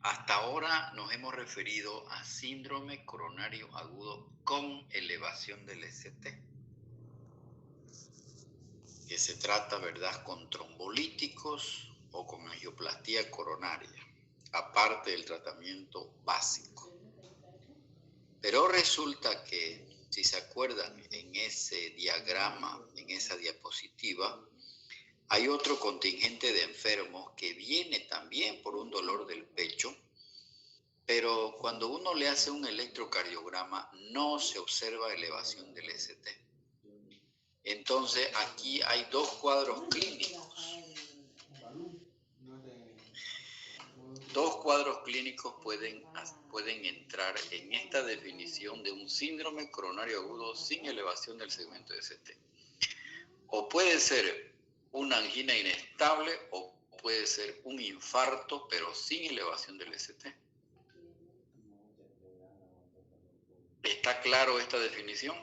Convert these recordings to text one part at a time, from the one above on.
Hasta ahora nos hemos referido a síndrome coronario agudo con elevación del ST, que se trata, ¿verdad?, con trombolíticos o con angioplastía coronaria, aparte del tratamiento básico. Pero resulta que, si se acuerdan, en ese diagrama, en esa diapositiva, hay otro contingente de enfermos que viene también por un dolor del pecho, pero cuando uno le hace un electrocardiograma no se observa elevación del ST. Entonces aquí hay dos cuadros clínicos. Dos cuadros clínicos pueden entrar en esta definición de un síndrome coronario agudo sin elevación del segmento ST. O puede ser una angina inestable o puede ser un infarto pero sin elevación del ST. ¿Está claro esta definición?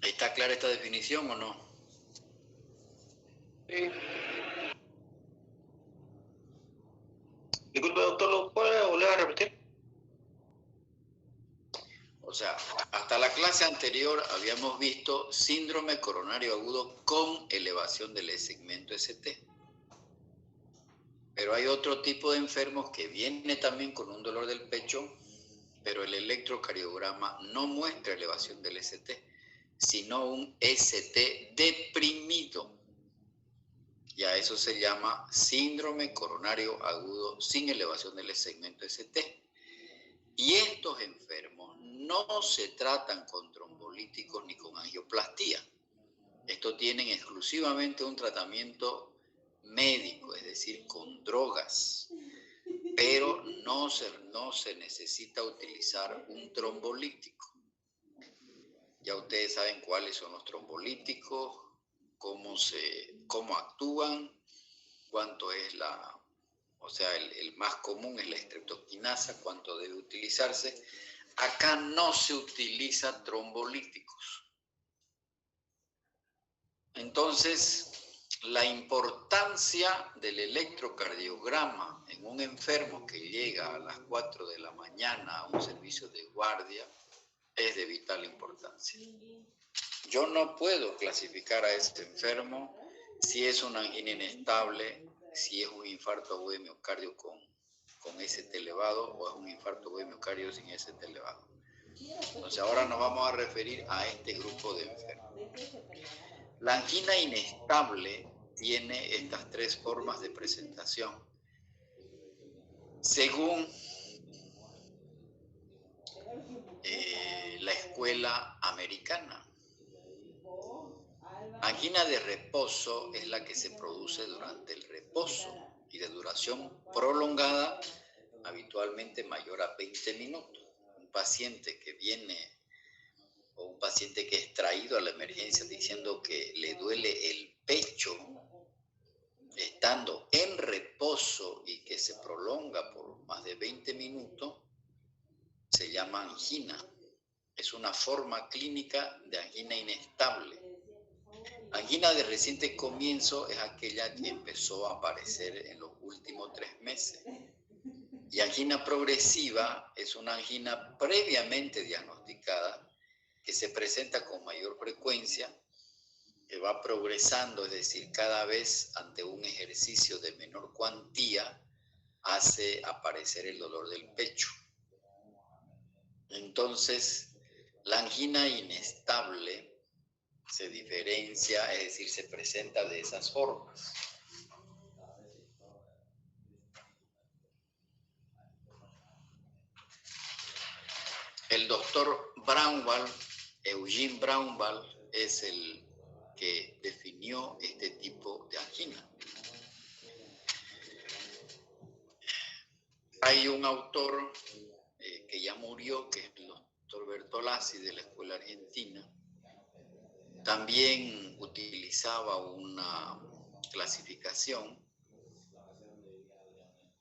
¿Está clara esta definición o no? Sí. Disculpe, doctor, ¿lo puede volver a repetir? O sea, hasta la clase anterior habíamos visto síndrome coronario agudo con elevación del segmento ST. Pero hay otro tipo de enfermos que viene también con un dolor del pecho, pero el electrocardiograma no muestra elevación del ST, sino un ST deprimido. Y a eso se llama síndrome coronario agudo sin elevación del segmento ST. Y estos enfermos no se tratan con trombolíticos ni con angioplastía. Estos tienen exclusivamente un tratamiento médico, es decir, con drogas. Pero no se necesita utilizar un trombolítico. Ya ustedes saben cuáles son los trombolíticos, cómo actúan, cuánto es el más común es la estreptoquinasa, cuánto debe utilizarse. Acá no se utiliza trombolíticos. Entonces, la importancia del electrocardiograma en un enfermo que llega a las 4 de la mañana a un servicio de guardia es de vital importancia. Yo no puedo clasificar a este enfermo si es una angina inestable, si es un infarto agudo de miocardio con ST elevado o es un infarto agudo de miocardio sin ST elevado. Entonces ahora nos vamos a referir a este grupo de enfermos. La angina inestable tiene estas tres formas de presentación. Según la escuela americana, angina de reposo es la que se produce durante el reposo y de duración prolongada, habitualmente mayor a 20 minutos. Un paciente que viene o un paciente que es traído a la emergencia diciendo que le duele el pecho, estando en reposo y que se prolonga por más de 20 minutos, se llama angina. Es una forma clínica de angina inestable. Angina de reciente comienzo es aquella que empezó a aparecer en los últimos 3 meses. Y angina progresiva es una angina previamente diagnosticada que se presenta con mayor frecuencia, que va progresando, es decir, cada vez ante un ejercicio de menor cuantía hace aparecer el dolor del pecho. Entonces, la angina inestable se diferencia, es decir, se presenta de esas formas. El doctor Braunwald, Eugene Braunwald, es el que definió este tipo de angina. Hay un autor que ya murió, que es el doctor Bertolazzi de la Escuela Argentina. También utilizaba una clasificación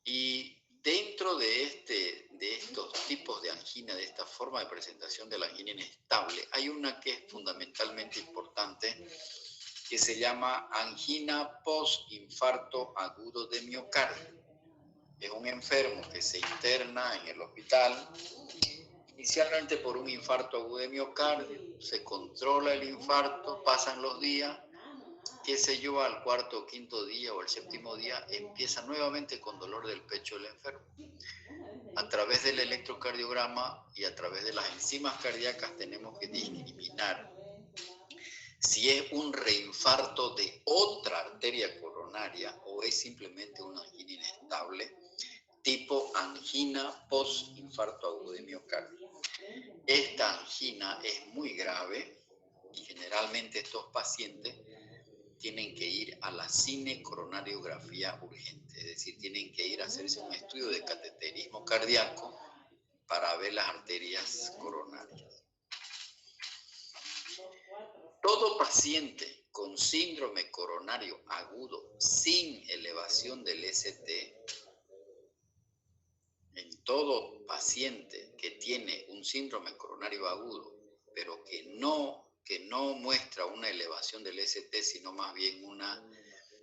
y dentro de estos tipos de angina, de esta forma de presentación de la angina inestable, hay una que es fundamentalmente importante, que se llama angina postinfarto agudo de miocardio. Es un enfermo que se interna en el hospital inicialmente por un infarto agudo de miocardio, se controla el infarto, pasan los días, qué sé yo, al cuarto o quinto día o el séptimo día empieza nuevamente con dolor del pecho del enfermo. A través del electrocardiograma y a través de las enzimas cardíacas tenemos que discriminar si es un reinfarto de otra arteria coronaria o es simplemente una angina inestable tipo angina postinfarto agudo de miocardio. Esta angina es muy grave y generalmente estos pacientes tienen que ir a la cinecoronariografía urgente, es decir, tienen que ir a hacerse un estudio de cateterismo cardíaco para ver las arterias coronarias. Todo paciente con síndrome coronario agudo sin elevación del ST, en todo paciente que tiene un síndrome coronario agudo, pero que no muestra una elevación del ST, sino más bien una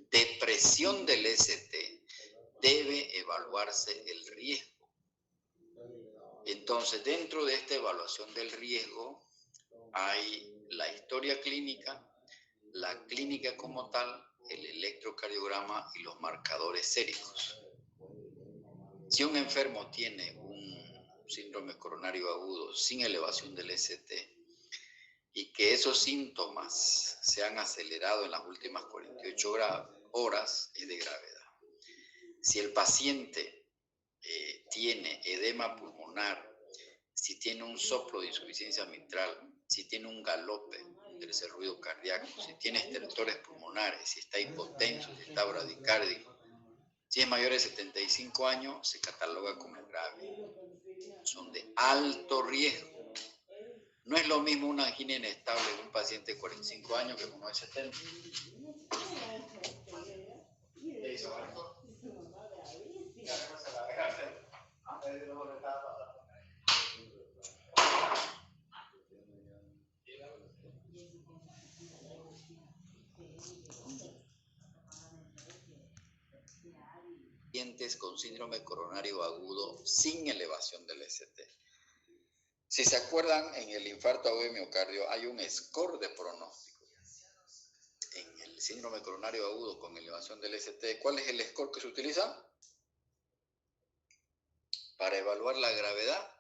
depresión del ST, debe evaluarse el riesgo. Entonces, dentro de esta evaluación del riesgo, hay la historia clínica, la clínica como tal, el electrocardiograma y los marcadores séricos. Si un enfermo tiene un síndrome coronario agudo sin elevación del ST y que esos síntomas se han acelerado en las últimas 48 horas, es de gravedad. Si el paciente tiene edema pulmonar, si tiene un soplo de insuficiencia mitral, si tiene un galope, tercer ruido cardíaco, si tiene estertores pulmonares, si está hipotenso, si está bradicárdico, si es mayor de 75 años, se cataloga como grave. Son de alto riesgo. No es lo mismo una angina inestable de un paciente de 45 años que uno de 70. Pacientes con síndrome coronario agudo sin elevación del ST. Si se acuerdan, en el infarto agudo de miocardio hay un score de pronóstico. En el síndrome coronario agudo con elevación del ST, ¿cuál es el score que se utiliza? Para evaluar la gravedad.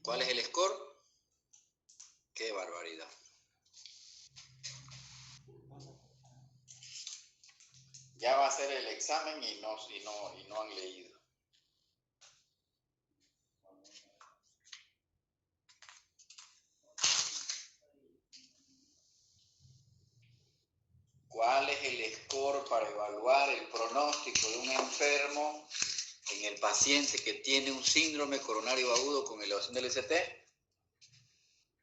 ¿Cuál es el score? ¡Qué barbaridad! Ya va a ser el examen y no han leído. ¿Cuál es el score para evaluar el pronóstico de un enfermo en el paciente que tiene un síndrome coronario agudo con elevación del ST?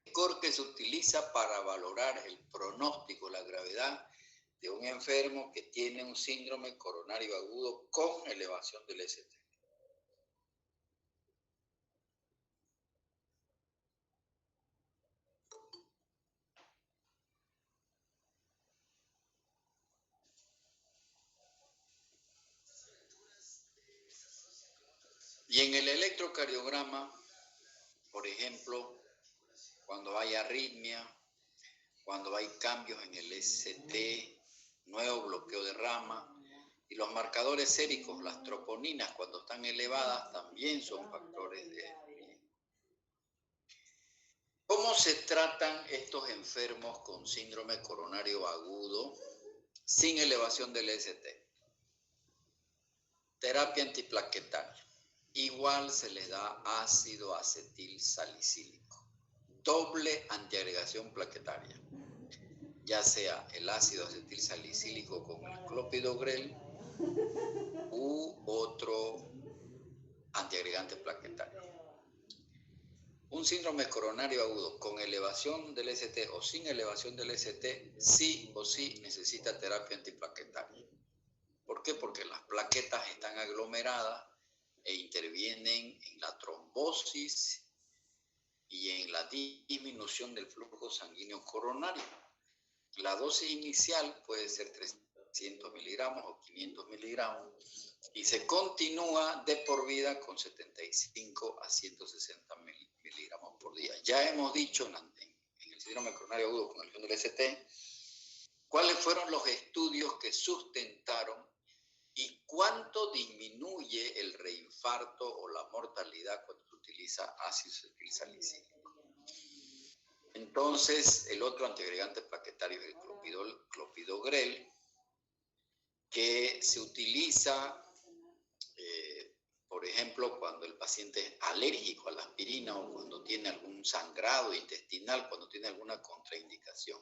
El score que se utiliza para valorar el pronóstico, la gravedad de un enfermo que tiene un síndrome coronario agudo con elevación del ST. Y en el electrocardiograma, por ejemplo, cuando hay arritmia, cuando hay cambios en el ST, nuevo bloqueo de rama, y los marcadores séricos, las troponinas, cuando están elevadas, también son factores de riesgo. ¿Cómo se tratan estos enfermos con síndrome coronario agudo sin elevación del ST? Terapia antiplaquetaria. Igual se les da ácido acetil salicílico. Doble antiagregación plaquetaria. Ya sea el ácido acetil salicílico con el clopidogrel u otro antiagregante plaquetario. Un síndrome coronario agudo con elevación del ST o sin elevación del ST, sí o sí necesita terapia antiplaquetaria. ¿Por qué? Porque las plaquetas están aglomeradas e intervienen en la trombosis y en la disminución del flujo sanguíneo coronario. La dosis inicial puede ser 300 miligramos o 500 miligramos y se continúa de por vida con 75 a 160 miligramos por día. Ya hemos dicho en el síndrome coronario agudo con el del ST cuáles fueron los estudios que sustentaron y cuánto disminuye el reinfarto o la mortalidad cuando se utiliza ácido acetilsalicílico. Entonces, el otro antiagregante plaquetario es el clopidogrel, que se utiliza, por ejemplo, cuando el paciente es alérgico a la aspirina o cuando tiene algún sangrado intestinal, cuando tiene alguna contraindicación.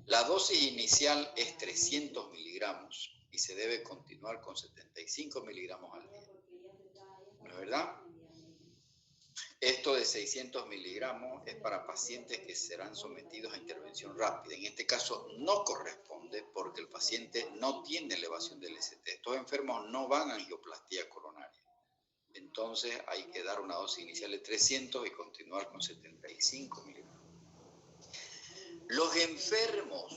La dosis inicial es 300 miligramos y se debe continuar con 75 miligramos al día. ¿No es verdad? Esto de 600 miligramos es para pacientes que serán sometidos a intervención rápida. En este caso no corresponde porque el paciente no tiene elevación del ST. Estos enfermos no van a angioplastia coronaria. Entonces hay que dar una dosis inicial de 300 y continuar con 75 miligramos. Los enfermos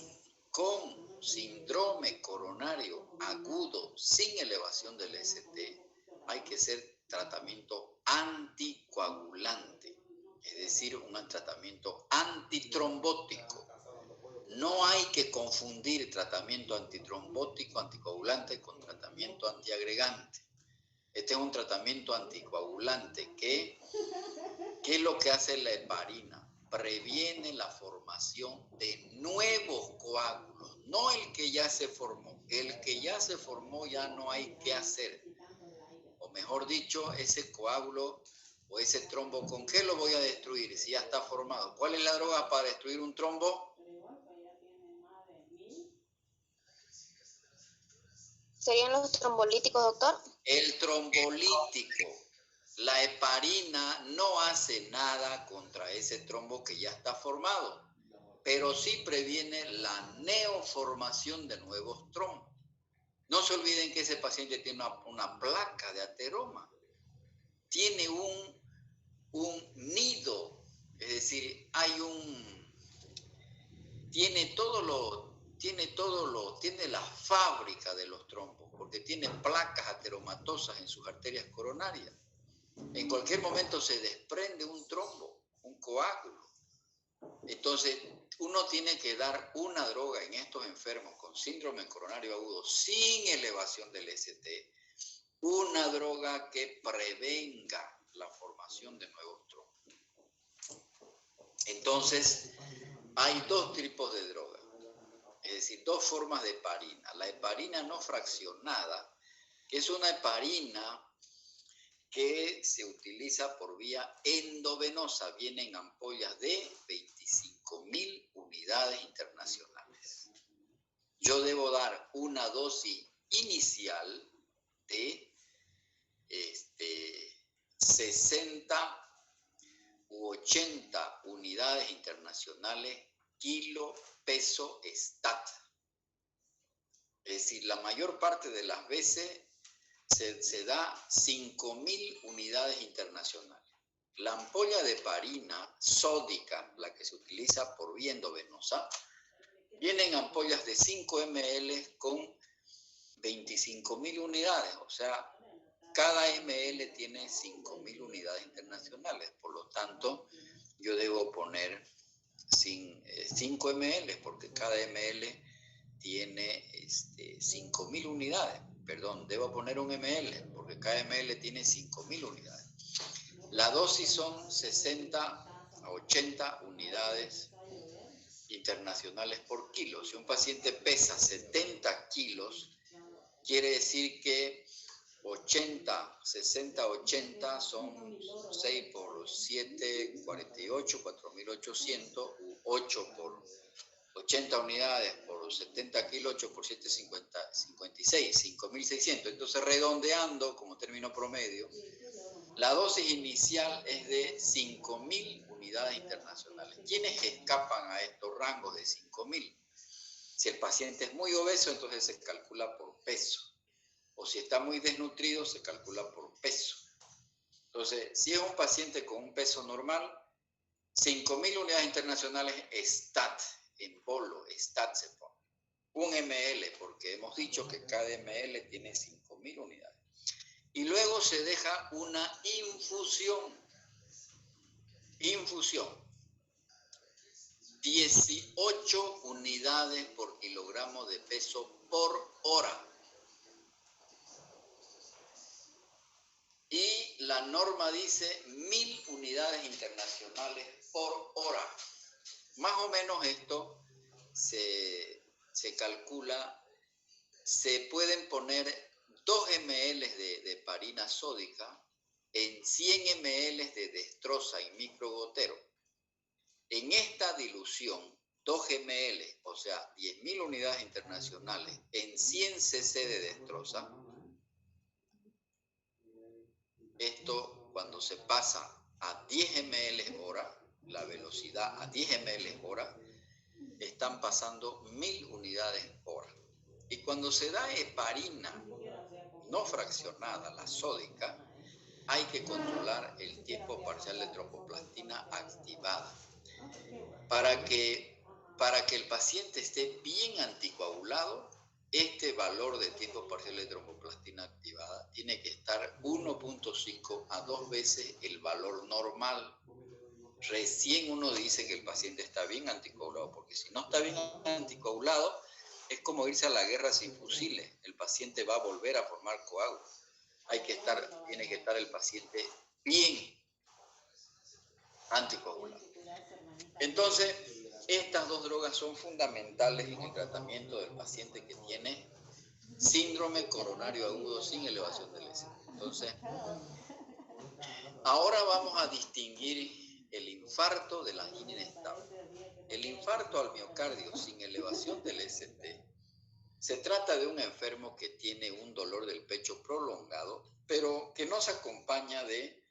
con síndrome coronario agudo sin elevación del ST hay que hacer tratamiento anticoagulante, es decir, un tratamiento antitrombótico. No hay que confundir tratamiento antitrombótico, anticoagulante con tratamiento antiagregante. Este es un tratamiento anticoagulante que, ¿qué es lo que hace la heparina? Previene la formación de nuevos coágulos, no el que ya se formó. El que ya se formó ya no hay que hacer. O mejor dicho, ese coágulo o ese trombo, ¿con qué lo voy a destruir si ya está formado? ¿Cuál es la droga para destruir un trombo? ¿Serían los trombolíticos, doctor? El trombolítico. La heparina no hace nada contra ese trombo que ya está formado, pero sí previene la neoformación de nuevos trombos. No se olviden que ese paciente tiene una placa de ateroma. Tiene un nido, es decir, tiene la fábrica de los trombos, porque tiene placas ateromatosas en sus arterias coronarias. En cualquier momento se desprende un trombo, un coágulo. Entonces, uno tiene que dar una droga en estos enfermos con síndrome coronario agudo sin elevación del ST, una droga que prevenga la formación de nuevos trombos. Entonces, hay dos tipos de drogas, es decir, dos formas de heparina. La heparina no fraccionada, que es una heparina que se utiliza por vía endovenosa, viene en ampollas de 25.000 unidades internacionales. Yo debo dar una dosis inicial de 60 u 80 unidades internacionales kilo peso stat. Es decir, la mayor parte de las veces se da 5.000 unidades internacionales. La ampolla de heparina sódica, la que se utiliza por vía endovenosa, viene en ampollas de 5 ml con 25.000 unidades, o sea, cada ml tiene 5.000 unidades internacionales, por lo tanto, yo debo poner 5 ml, porque cada ml tiene 5.000 unidades. Perdón, debo poner un ml, porque cada ml tiene 5.000 unidades. La dosis son 60 a 80 unidades internacionales por kilo. Si un paciente pesa 70 kilos, quiere decir que 60, 80 son 6 por 7, 48, 4.800, 8 por 80 unidades por 70 kilos, 8 por 7, 56, 5.600. Entonces, redondeando como término promedio, la dosis inicial es de 5.000 unidades internacionales. ¿Quiénes escapan a estos rangos de 5.000? Si el paciente es muy obeso, entonces se calcula por peso. O si está muy desnutrido, se calcula por peso. Entonces, si es un paciente con un peso normal, 5.000 unidades internacionales STAT, en bolo, STAT se pone. 1 ml, porque hemos dicho que cada ml tiene 5.000 unidades. Y luego se deja una infusión. Infusión. 18 unidades por kilogramo de peso por hora. Y la norma dice 1.000 unidades internacionales por hora. Más o menos esto se calcula, se pueden poner 2 ml de heparina sódica en 100 ml de destroza y microgotero. En esta dilución, 2 ml, o sea, 10.000 unidades internacionales en 100 cc de destroza, esto cuando se pasa a 10 ml hora, la velocidad a 10 ml hora, están pasando 1.000 unidades hora. Y cuando se da heparina no fraccionada, la sódica, hay que controlar el tiempo parcial de tromboplastina activada. Para que el paciente esté bien anticoagulado, este valor de tiempo parcial de tromboplastina activada tiene que estar 1.5 a 2 veces el valor normal. Recién uno dice que el paciente está bien anticoagulado, porque si no está bien anticoagulado, es como irse a la guerra sin fusiles. El paciente va a volver a formar coágulos. Tiene que estar el paciente bien anticoagulado. Entonces, estas dos drogas son fundamentales en el tratamiento del paciente que tiene síndrome coronario agudo sin elevación del ST. Entonces, ahora vamos a distinguir el infarto de la angina inestable. El infarto al miocardio sin elevación del ST se trata de un enfermo que tiene un dolor del pecho prolongado, pero que no se acompaña de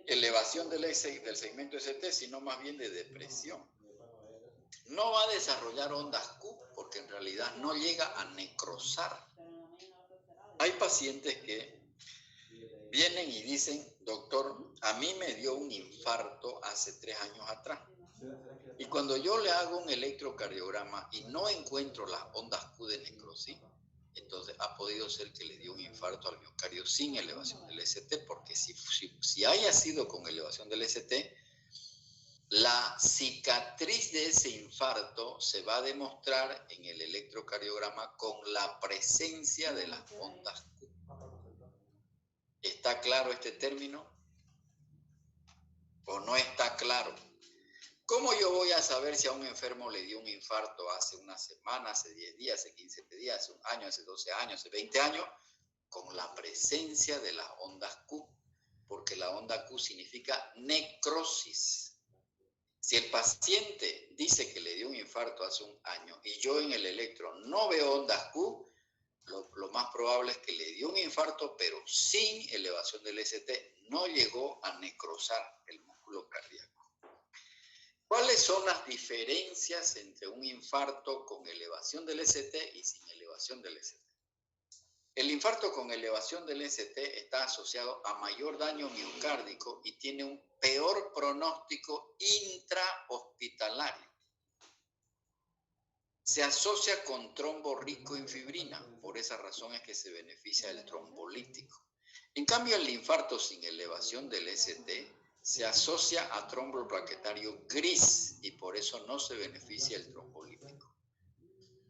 elevación del segmento ST, sino más bien de depresión. No va a desarrollar ondas Q porque en realidad no llega a necrosar. Hay pacientes que vienen y dicen, doctor, a mí me dio un infarto hace 3 años atrás. Y cuando yo le hago un electrocardiograma y no encuentro las ondas Q de necrosis, entonces ha podido ser que le dio un infarto al miocardio sin elevación del ST, porque si haya sido con elevación del ST, la cicatriz de ese infarto se va a demostrar en el electrocardiograma con la presencia de las ondas Q. ¿Está claro este término? ¿O no está claro? ¿Cómo yo voy a saber si a un enfermo le dio un infarto hace una semana, hace 10 días, hace 15 días, hace un año, hace 12 años, hace 20 años? Con la presencia de las ondas Q, porque la onda Q significa necrosis. Si el paciente dice que le dio un infarto hace un año y yo en el electro no veo ondas Q, lo más probable es que le dio un infarto, pero sin elevación del ST, no llegó a necrosar el músculo cardíaco. ¿Cuáles son las diferencias entre un infarto con elevación del ST y sin elevación del ST? El infarto con elevación del ST está asociado a mayor daño miocárdico y tiene un peor pronóstico intrahospitalario. Se asocia con trombo rico en fibrina, por esa razón es que se beneficia del trombolítico. En cambio, el infarto sin elevación del ST se asocia a trombo plaquetario gris y por eso no se beneficia el trombolítico.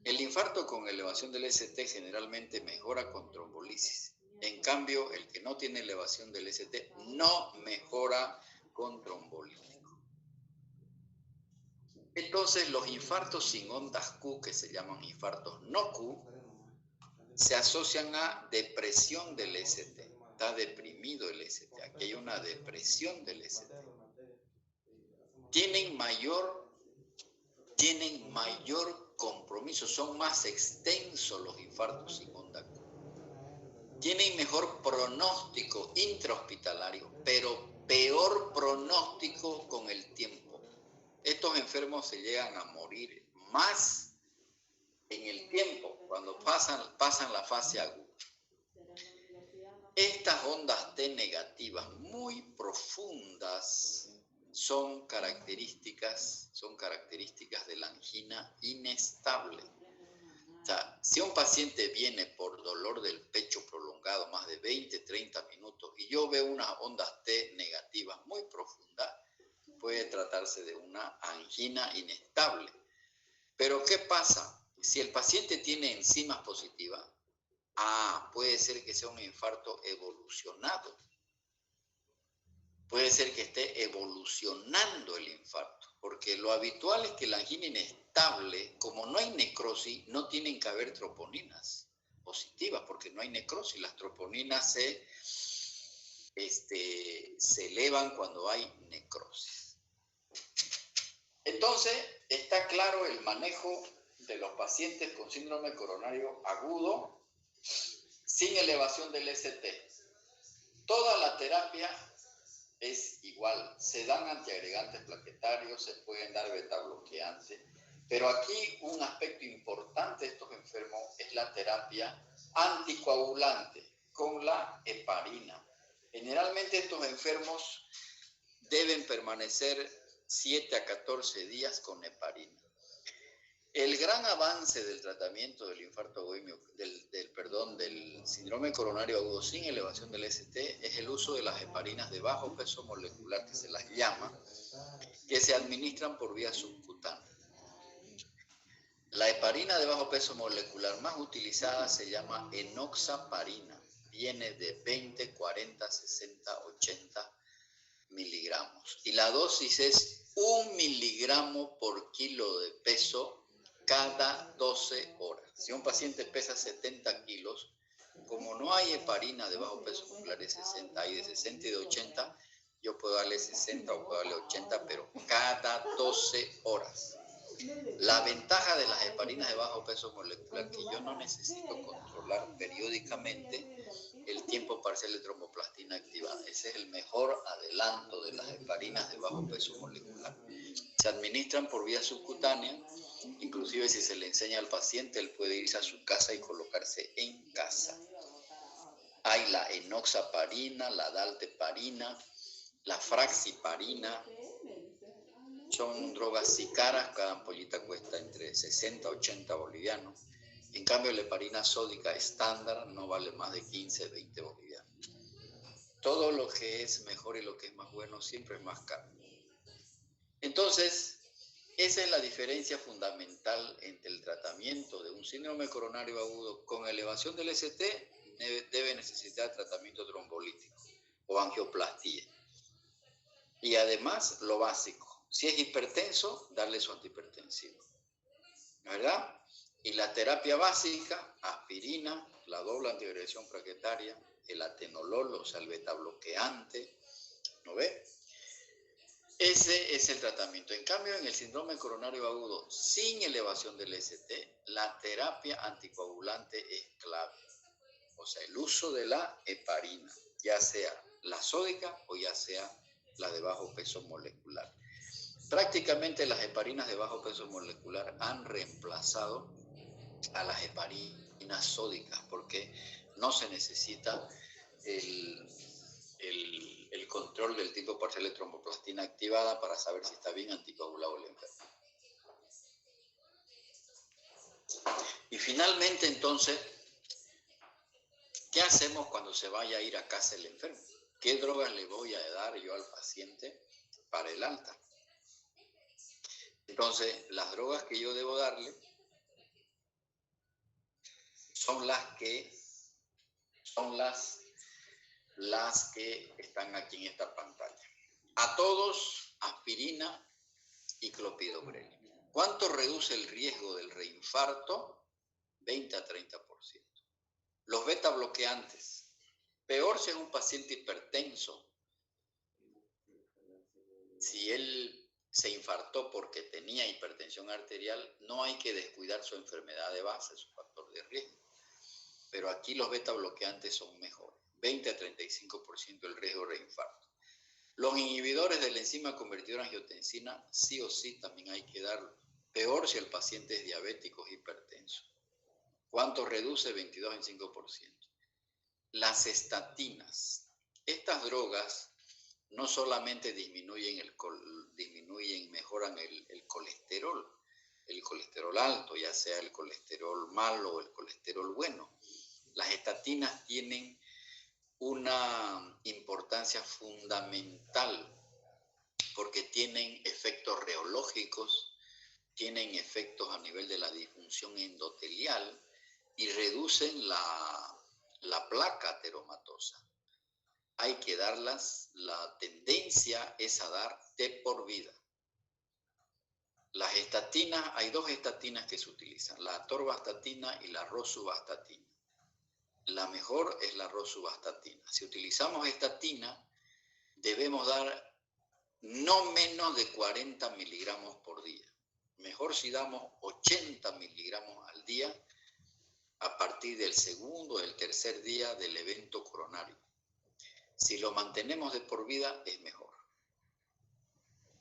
El infarto con elevación del ST generalmente mejora con trombolisis. En cambio, el que no tiene elevación del ST no mejora con trombolítico. Entonces, los infartos sin ondas Q, que se llaman infartos no Q, se asocian a depresión del ST. Está deprimido el ST. Aquí hay una depresión del ST. Tienen mayor compromiso, son más extensos los infartos sin onda Q. Tienen mejor pronóstico intrahospitalario, pero peor pronóstico con el tiempo. Estos enfermos se llegan a morir más en el tiempo, cuando pasan la fase aguda. Estas ondas T negativas muy profundas son características de la angina inestable. O sea, si un paciente viene por dolor del pecho prolongado, más de 20, 30 minutos, y yo veo unas ondas T negativas muy profundas, puede tratarse de una angina inestable. Pero ¿qué pasa? Si el paciente tiene enzimas positivas, puede ser que sea un infarto evolucionado. Puede ser que esté evolucionando el infarto, porque lo habitual es que la angina inestable, como no hay necrosis, no tienen que haber troponinas positivas, porque no hay necrosis. Las troponinas se elevan cuando hay necrosis. Entonces, está claro el manejo de los pacientes con síndrome coronario agudo sin elevación del ST. Toda la terapia es igual, se dan antiagregantes plaquetarios, se pueden dar beta bloqueantes, pero aquí un aspecto importante de estos enfermos es la terapia anticoagulante con la heparina. Generalmente estos enfermos deben permanecer 7 a 14 días con heparina. El gran avance del tratamiento del infarto agudo, del síndrome coronario agudo sin elevación del ST es el uso de las heparinas de bajo peso molecular, que se las llama, que se administran por vía subcutánea. La heparina de bajo peso molecular más utilizada se llama enoxaparina. Viene de 20, 40, 60, 80 miligramos. Y la dosis es 1 miligramo por kilo de peso cada 12 horas. Si un paciente pesa 70 kilos, como no hay heparina de bajo peso molecular de 60, hay de 60 y de 80, yo puedo darle 60 o puedo darle 80, pero cada 12 horas. La ventaja de las heparinas de bajo peso molecular, que yo no necesito controlar periódicamente el tiempo parcial de tromboplastina activada. Ese es el mejor adelanto de las heparinas de bajo peso molecular. Se administran por vía subcutánea, inclusive si se le enseña al paciente, él puede irse a su casa y colocarse en casa. Hay la enoxaparina, la dalteparina, la fraxiparina. Son drogas sí caras, cada ampollita cuesta entre 60 a 80 bolivianos. En cambio, la heparina sódica estándar no vale más de 15, 20 bolivianos. Todo lo que es mejor y lo que es más bueno siempre es más caro. Entonces, esa es la diferencia fundamental entre el tratamiento de un síndrome coronario agudo con elevación del ST, debe necesitar tratamiento trombolítico o angioplastía. Y además, lo básico, si es hipertenso, darle su antihipertensivo, ¿verdad? Y la terapia básica, aspirina, la doble antiagregación plaquetaria, el atenolol, o sea, el beta bloqueante, ¿no ve? Ese es el tratamiento. En cambio, en el síndrome coronario agudo sin elevación del ST, la terapia anticoagulante es clave. O sea, el uso de la heparina, ya sea la sódica o ya sea la de bajo peso molecular. Prácticamente las heparinas de bajo peso molecular han reemplazado a las heparinas sódicas porque no se necesita el control del tipo parcial de tromboplastina activada para saber si está bien anticoagulado el enfermo. Y finalmente, entonces, ¿qué hacemos cuando se vaya a ir a casa el enfermo? ¿Qué drogas le voy a dar yo al paciente para el alta? Entonces, las drogas que yo debo darle son las que están aquí en esta pantalla. A todos, aspirina y clopidogrel. ¿Cuánto reduce el riesgo del reinfarto? 20 a 30%. Los beta bloqueantes. Peor si es un paciente hipertenso. Si él se infartó porque tenía hipertensión arterial, no hay que descuidar su enfermedad de base, su factor de riesgo. Pero aquí los beta bloqueantes son mejores. 20 a 35% el riesgo de reinfarto. Los inhibidores de la enzima convertidora en angiotensina, sí o sí también hay que darlo. Peor si el paciente es diabético o hipertenso. ¿Cuánto reduce? 22,5%. Las estatinas. Estas drogas no solamente mejoran el colesterol alto, ya sea el colesterol malo o el colesterol bueno. Las estatinas tienen una importancia fundamental porque tienen efectos reológicos, tienen efectos a nivel de la disfunción endotelial y reducen la placa ateromatosa. Hay que darlas, la tendencia es a dar de por vida. Las estatinas, hay dos estatinas que se utilizan, la atorvastatina y la rosuvastatina. La mejor es la rosuvastatina. Si utilizamos estatina, debemos dar no menos de 40 miligramos por día. Mejor si damos 80 miligramos al día a partir del segundo o del tercer día del evento coronario. Si lo mantenemos de por vida es mejor.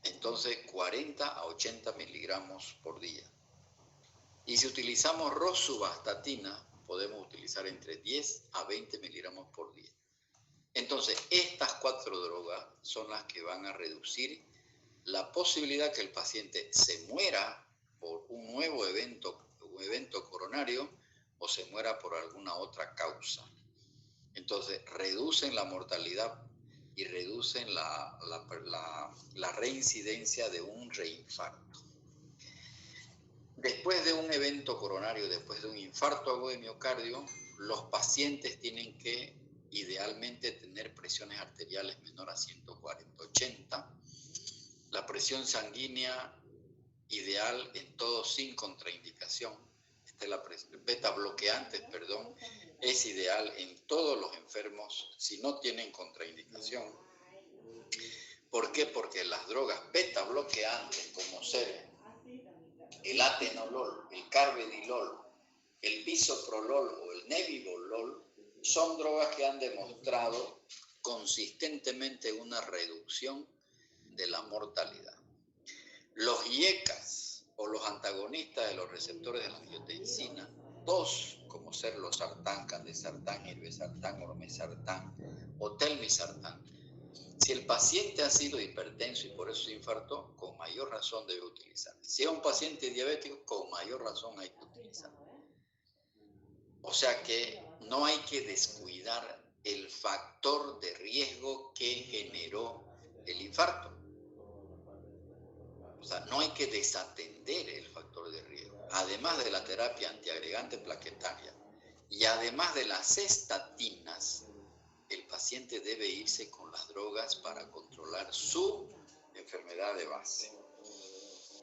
Entonces 40 a 80 miligramos por día. Y si utilizamos rosuvastatina, podemos utilizar entre 10 a 20 miligramos por día. Entonces, estas 4 drogas son las que van a reducir la posibilidad que el paciente se muera por un nuevo evento coronario o se muera por alguna otra causa. Entonces, reducen la mortalidad y reducen la reincidencia de un reinfarto. Después de un evento coronario, después de un infarto agudo de miocardio, los pacientes tienen que idealmente tener presiones arteriales menor a 140/80. La presión sanguínea ideal en todos sin contraindicación. La beta bloqueantes, es ideal en todos los enfermos si no tienen contraindicación. ¿Por qué? Porque las drogas beta bloqueantes como ser el atenolol, el carvedilol, el bisoprolol o el nebivolol son drogas que han demostrado consistentemente una reducción de la mortalidad. Los IECAS o los antagonistas de los receptores de la angiotensina 2, como ser los sartán, candesartán, irbesartán, ormesartán o telmisartán, si el paciente ha sido hipertenso y por eso se infartó, con mayor razón debe utilizar. Si es un paciente diabético, con mayor razón hay que utilizar. O sea que no hay que descuidar el factor de riesgo que generó el infarto. O sea, no hay que desatender el factor de riesgo. Además de la terapia antiagregante plaquetaria y además de las estatinas, el paciente debe irse con las drogas para controlar su enfermedad de base.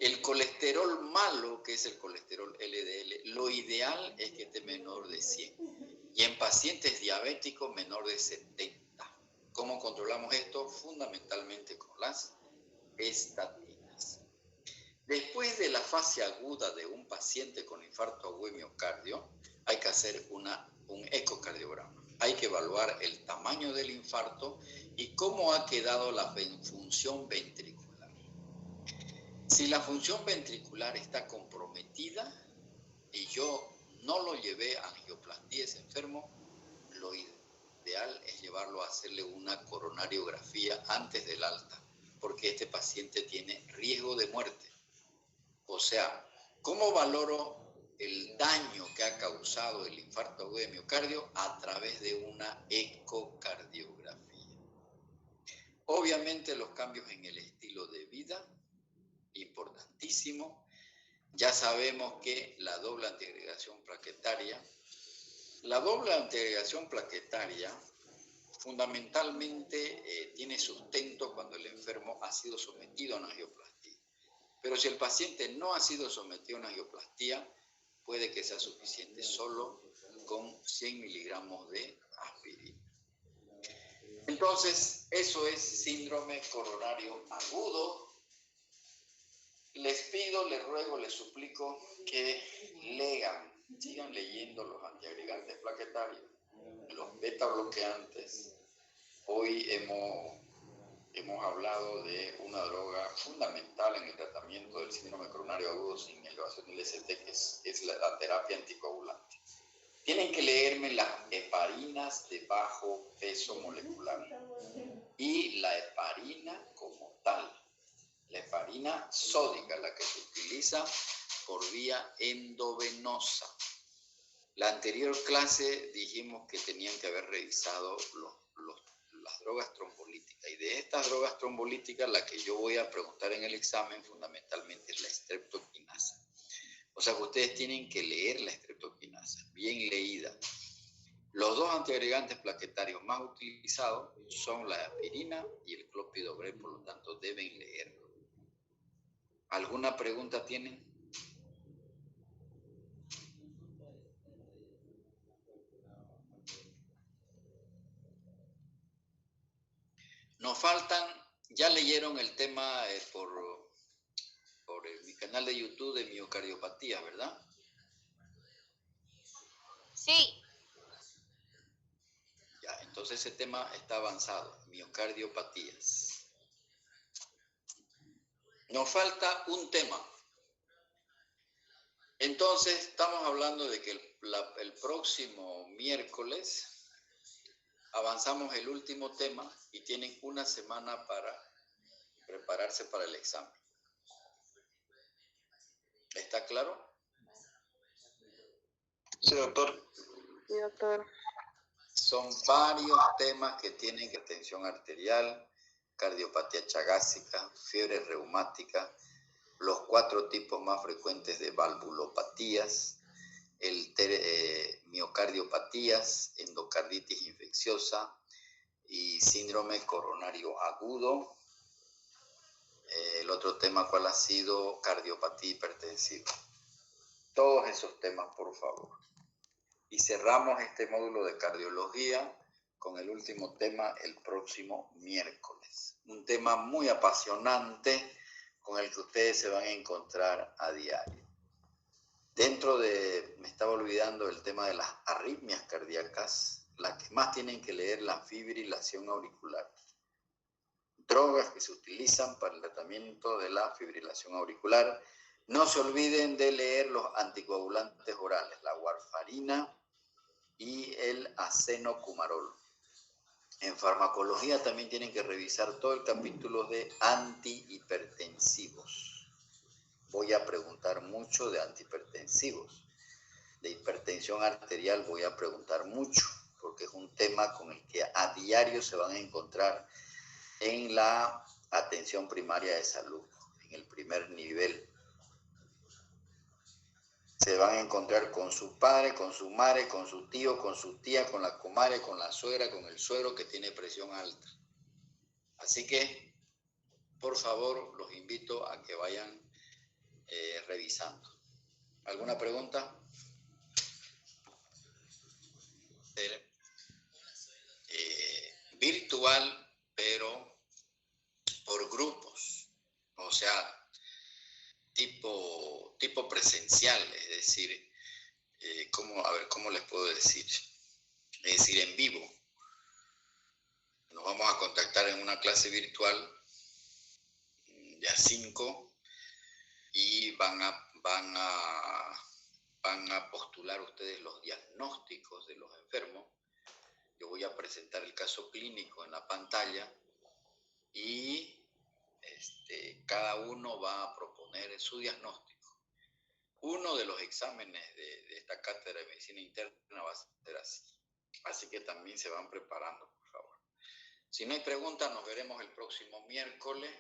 El colesterol malo, que es el colesterol LDL, lo ideal es que esté menor de 100 y en pacientes diabéticos menor de 70. ¿Cómo controlamos esto? Fundamentalmente con las estatinas. Después de la fase aguda de un paciente con infarto agudo de miocardio, hay que hacer un ecocardiograma. Hay que evaluar el tamaño del infarto y cómo ha quedado la función ventricular. Si la función ventricular está comprometida y yo no lo llevé a angioplastía ese enfermo, lo ideal es llevarlo a hacerle una coronariografía antes del alta, porque este paciente tiene riesgo de muerte. O sea, ¿cómo valoro el daño que ha causado el infarto agudo de miocardio? A través de una ecocardiografía. Obviamente los cambios en el estilo de vida, importantísimo. Ya sabemos que la doble antiagregación plaquetaria fundamentalmente tiene sustento cuando el enfermo ha sido sometido a una angioplastía. Pero si el paciente no ha sido sometido a una angioplastía, puede que sea suficiente solo con 100 miligramos de aspirina. Entonces, eso es síndrome coronario agudo. Les pido, les ruego, les suplico que sigan leyendo los antiagregantes plaquetarios, los beta bloqueantes. Hoy hemos hemos hablado de una droga fundamental en el tratamiento del síndrome coronario agudo sin elevación del ST, que es la terapia anticoagulante. Tienen que leerme las heparinas de bajo peso molecular y la heparina como tal. La heparina sódica, la que se utiliza por vía endovenosa. La anterior clase dijimos que tenían que haber revisado las drogas trombolíticas. Y de estas drogas trombolíticas, la que yo voy a preguntar en el examen fundamentalmente es la streptokinasa. O sea que ustedes tienen que leer la streptokinasa, bien leída. Los dos antiagregantes plaquetarios más utilizados son la aspirina y el clopidogrel, por lo tanto deben leerlo. ¿Alguna pregunta tienen? Nos faltan, ya leyeron el tema por mi canal de YouTube de miocardiopatía, ¿verdad? Sí. Ya, entonces ese tema está avanzado, miocardiopatías. Nos falta un tema. Entonces estamos hablando de que el próximo miércoles avanzamos el último tema y tienen una semana para prepararse para el examen. ¿Está claro? Sí, doctor. Sí, doctor. Son varios temas que tienen que tensión arterial, cardiopatía chagásica, fiebre reumática, los 4 tipos más frecuentes de valvulopatías, miocardiopatías, endocarditis infecciosa y síndrome coronario agudo. El otro tema, ¿cuál ha sido? Cardiopatía hipertensiva. Todos esos temas, por favor. Y cerramos este módulo de cardiología con el último tema el próximo miércoles. Un tema muy apasionante con el que ustedes se van a encontrar a diario. Dentro de, me estaba olvidando el tema de las arritmias cardíacas, las que más tienen que leer la fibrilación auricular. Drogas que se utilizan para el tratamiento de la fibrilación auricular. No se olviden de leer los anticoagulantes orales, la warfarina y el acenocumarol. En farmacología también tienen que revisar todo el capítulo de antihipertensivos. Voy a preguntar mucho de antihipertensivos. De hipertensión arterial voy a preguntar mucho, porque es un tema con el que a diario se van a encontrar en la atención primaria de salud, en el primer nivel. Se van a encontrar con su padre, con su madre, con su tío, con su tía, con la comadre, con la suegra, con el suegro que tiene presión alta. Así que, por favor, los invito a que vayan revisando. ¿Alguna pregunta? Virtual, pero por grupos. O sea, tipo presencial, es decir, ¿cómo les puedo decir? Es decir, en vivo. Nos vamos a contactar en una clase virtual de a 5 y van a postular ustedes los diagnósticos de los enfermos. Yo voy a presentar el caso clínico en la pantalla y cada uno va a proponer su diagnóstico. Uno de los exámenes de esta cátedra de medicina interna va a ser así. Así que también se van preparando, por favor. Si no hay preguntas, nos veremos el próximo miércoles.